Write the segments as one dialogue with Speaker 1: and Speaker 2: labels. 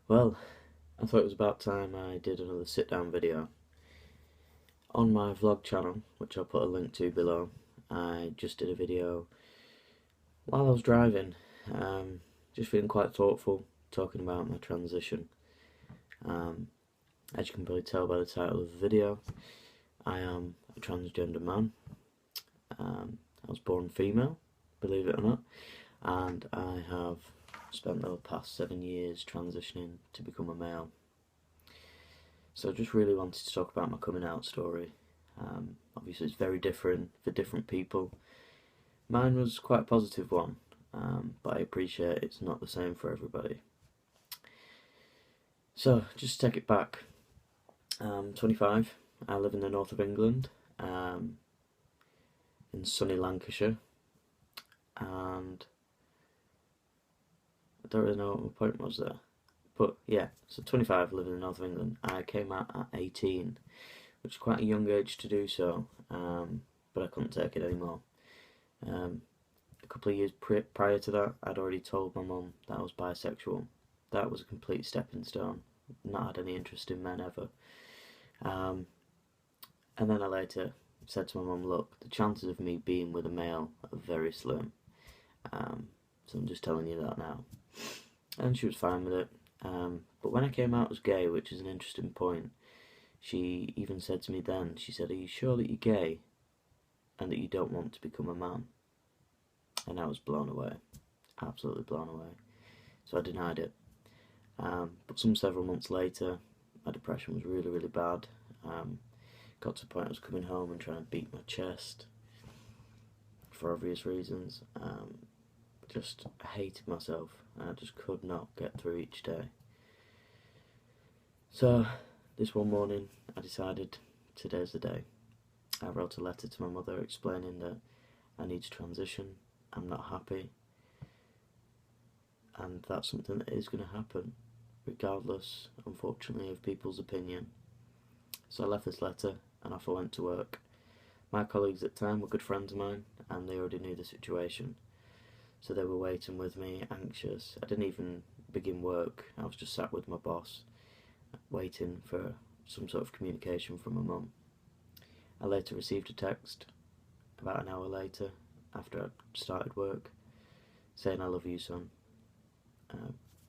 Speaker 1: Well, I thought it was about time I did another sit down video. On my vlog channel, which I'll put a link to below, I just did a video while I was driving, just feeling quite thoughtful, talking about my transition. Um, as you can probably tell by the title of the video, I am a transgender man. I was born female, believe it or not, and I have spent the past 7 years transitioning to become a male. So I just really wanted to talk about my coming out story. Obviously it's very different for different people. Mine was quite a positive one, but I appreciate it's not the same for everybody. So just to take it back, 25, I live in the north of England, in sunny Lancashire, and I don't really know what my point was there. But yeah, so 25, living in the north of England. I came out at 18, which is quite a young age to do so, but I couldn't take it anymore. A couple of years prior to that, I'd already told my mum that I was bisexual. That was a complete stepping stone. Not had any interest in men ever. And then I later said to my mum, look, the chances of me being with a male are very slim. So I'm just telling you that now. And she was fine with it. But when I came out as gay, which is an interesting point, she even said to me then, she said, are you sure that you're gay and that you don't want to become a man? And I was blown away, absolutely blown away. So I denied it. But several months later, my depression was really, really bad. Got to the point I was coming home and trying to beat my chest for obvious reasons. Just hated myself, and I just could not get through each day. So this one morning I decided today's the day. I wrote a letter to my mother explaining that I need to transition, I'm not happy, and that's something that is going to happen regardless, unfortunately, of people's opinion. So I left this letter and off I went to work. My colleagues at the time were good friends of mine and they already knew the situation. So they were waiting with me, anxious. I didn't even begin work, I was just sat with my boss, waiting for some sort of communication from my mum. I later received a text, about an hour later, after I started work, saying I love you, son.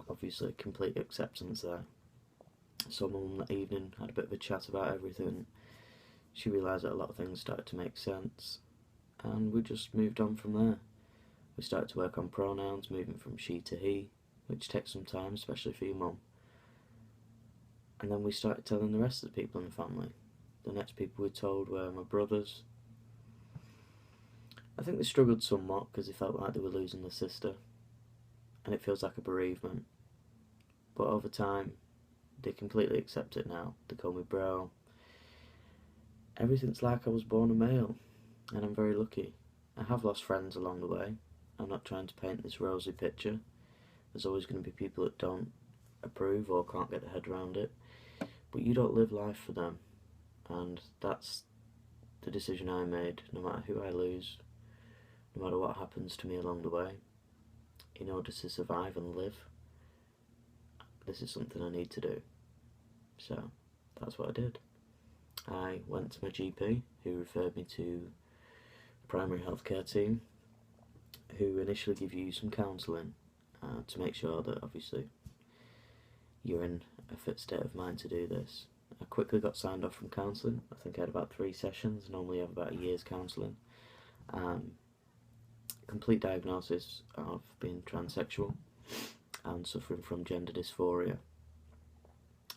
Speaker 1: Obviously complete acceptance there. So mum that evening had a bit of a chat about everything. She realised that a lot of things started to make sense, and we just moved on from there. We started to work on pronouns, moving from she to he, which takes some time, especially for your mum. And then we started telling the rest of the people in the family. The next people we told were my brothers. I think they struggled somewhat because they felt like they were losing their sister, and it feels like a bereavement. But over time, they completely accept it now. They call me bro. Everything's like I was born a male, and I'm very lucky. I have lost friends along the way. I'm not trying to paint this rosy picture. There's always going to be people that don't approve or can't get their head around it. But you don't live life for them, and that's the decision I made. No matter who I lose, no matter what happens to me along the way, in order to survive and live, this is something I need to do. So that's what I did. I went to my GP, who referred me to a primary healthcare team, who initially give you some counselling to make sure that obviously you're in a fit state of mind to do this. I quickly got signed off from counselling. I think I had about 3 sessions. I normally have about a year's counselling. Complete diagnosis of being transsexual and suffering from gender dysphoria.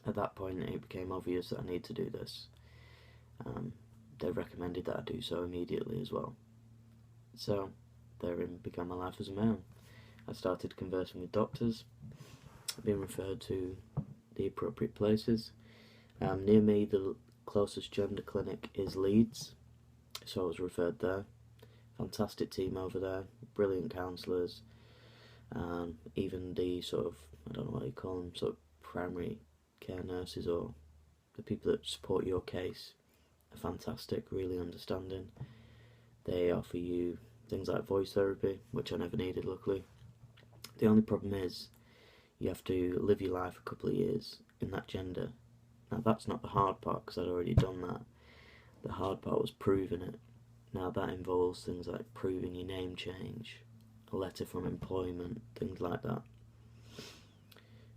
Speaker 1: At that point it became obvious that I need to do this. They recommended that I do so immediately as well. So therein began my life as a male. I started conversing with doctors, being referred to the appropriate places. Near me, the closest gender clinic is Leeds, so I was referred there. Fantastic team over there, brilliant counsellors, even the sort of, I don't know what you call them, sort of primary care nurses or the people that support your case are fantastic, really understanding. They offer you things like voice therapy, which I never needed, luckily. The only problem is you have to live your life a couple of years in that gender. Now that's not the hard part, because I'd already done that. The hard part was proving it. Now that involves things like proving your name change, a letter from employment, things like that.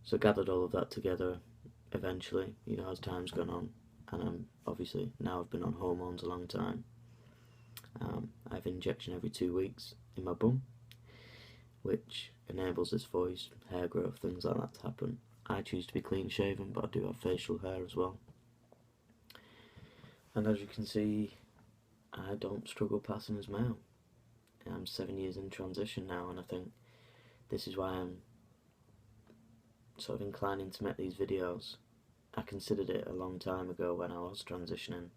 Speaker 1: So I gathered all of that together eventually, as time's gone on, and obviously now I've been on hormones a long time. I have an injection every 2 weeks in my bum, which enables this voice, hair growth, things like that to happen. I choose to be clean shaven, but I do have facial hair as well. And as you can see, I don't struggle passing as male. I'm 7 years in transition now, and I think this is why I'm sort of inclining to make these videos. I considered it a long time ago when I was transitioning,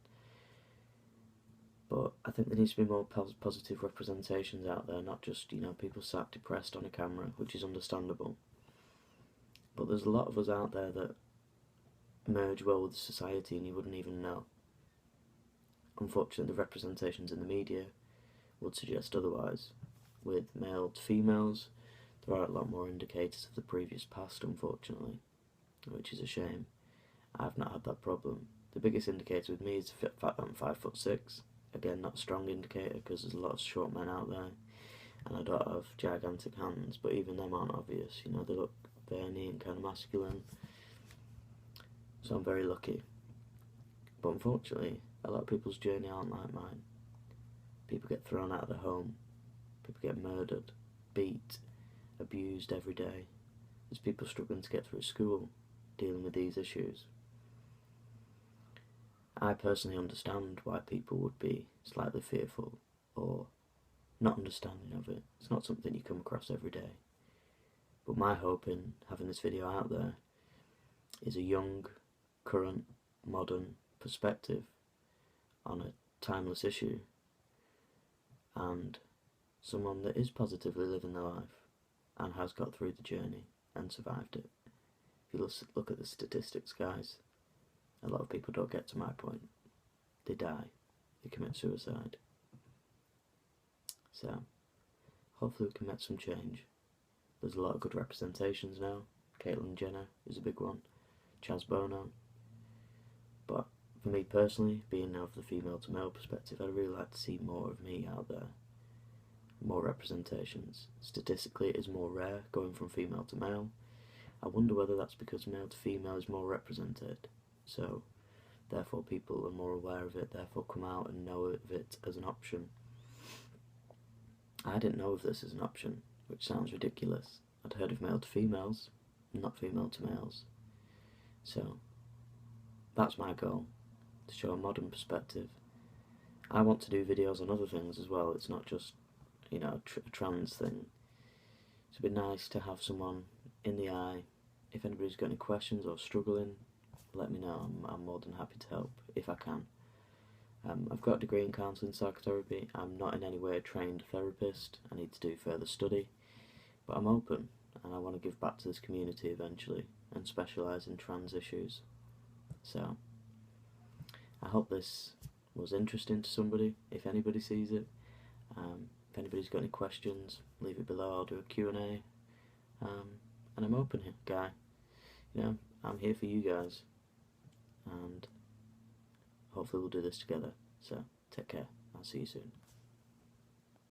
Speaker 1: but I think there needs to be more positive representations out there, not just, people sat depressed on a camera, which is understandable. But there's a lot of us out there that merge well with society and you wouldn't even know. Unfortunately, the representations in the media would suggest otherwise. With male to females, there are a lot more indicators of the previous past, unfortunately, which is a shame. I've not had that problem. The biggest indicator with me is the fact that I'm 5'6". Again, not a strong indicator, because there's a lot of short men out there, and I don't have gigantic hands, but even them aren't obvious. They look veiny and kind of masculine, so I'm very lucky. But unfortunately, a lot of people's journey aren't like mine. People get thrown out of their home, people get murdered, beat, abused every day. There's people struggling to get through school, dealing with these issues. I personally understand why people would be slightly fearful or not understanding of it. It's not something you come across every day. But my hope in having this video out there is a young, current, modern perspective on a timeless issue, and someone that is positively living their life and has got through the journey and survived it. If you look at the statistics, guys, a lot of people don't get to my point. They die. They commit suicide. So, hopefully we can make some change. There's a lot of good representations now. Caitlyn Jenner is a big one. Chaz Bono. But for me personally, being now from the female to male perspective, I'd really like to see more of me out there. More representations. Statistically, it is more rare going from female to male. I wonder whether that's because male to female is more represented. So, therefore people are more aware of it, therefore come out and know of it as an option. I didn't know of this as an option, which sounds ridiculous. I'd heard of male to females, not female to males. So, that's my goal, to show a modern perspective. I want to do videos on other things as well. It's not just, a trans thing. It'd be nice to have someone in the eye. If anybody's got any questions or struggling, let me know. I'm more than happy to help if I can. I've got a degree in counselling and psychotherapy. I'm not in any way a trained therapist. I need to do further study, but I'm open and I want to give back to this community eventually and specialise in trans issues. So I hope this was interesting to somebody, if anybody sees it. If anybody's got any questions, leave it below. I'll do a Q&A. And I'm open here, guy. I'm here for you guys. And hopefully we'll do this together. So, take care. I'll see you soon.